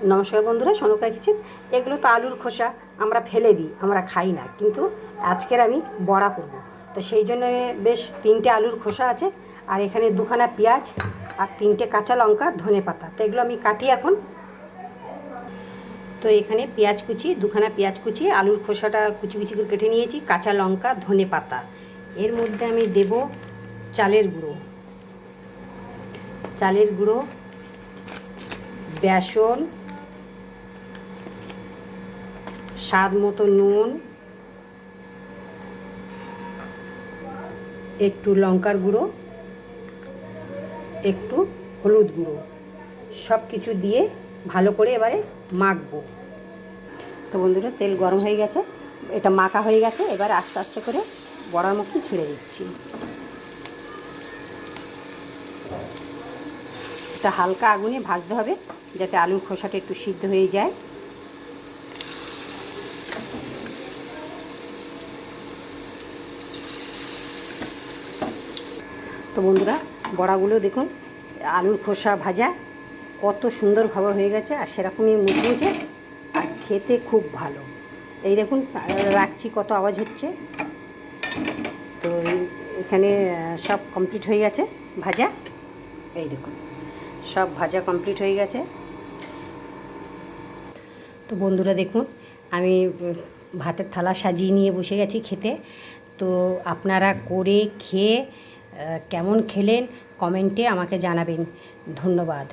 নমস্কার বন্ধুরা, সনকা কিচেন। এগুলো তো আলুর খোসা, আমরা ফেলে দিই, আমরা খাই না, কিন্তু আজকের আমি বড়া করব। তো সেই জন্য বেশ 3টে আলুর খোসা আছে, আর এখানে 2খানা পেঁয়াজ আর 3টে কাঁচা লঙ্কা, ধনে পাতা। তো এগুলো আমি কাটি এখন। তো এখানে পেঁয়াজ কুচি, 2খানা পেঁয়াজ কুচি, আলুর খোসাটা কুচি কুচি করে কেটে নিয়েছি, কাঁচা লঙ্কা, ধনে পাতা। এর মধ্যে আমি দেব চালের গুঁড়ো, বেসন, স্বাদ মতো নুন, একটু লঙ্কার গুঁড়ো, একটু হলুদ গুঁড়ো, সব কিছু দিয়ে ভালো করে এবারে মাখবো। তো বন্ধুরা, তেল গরম হয়ে গেছে, এটা মাখা হয়ে গেছে। এবার আস্তে আস্তে করে বড়ার মুখটি ছেড়ে দিচ্ছি। এটা হালকা আগুনে ভাজতে হবে, যাতে আলুর খোসাটা একটু সিদ্ধ হয়ে যায়। তো বন্ধুরা, বড়াগুলো দেখুন, আলুর খোসা ভাজা কত সুন্দর খবর হয়ে গেছে, আর সেরকমই মুচমুচে, আর খেতে খুব ভালো। এই দেখুন, রাখছি, কত আওয়াজ হচ্ছে। তো এখানে সব কমপ্লিট হয়ে গেছে ভাজা। এই দেখুন, সব ভাজা কমপ্লিট হয়ে গেছে। তো বন্ধুরা দেখুন, আমি ভাতের থালা সাজিয়ে নিয়ে বসে গেছি খেতে। তো আপনারা করে খেয়ে কেমন খেলেন কমেন্টে আমাকে জানাবেন। ধন্যবাদ।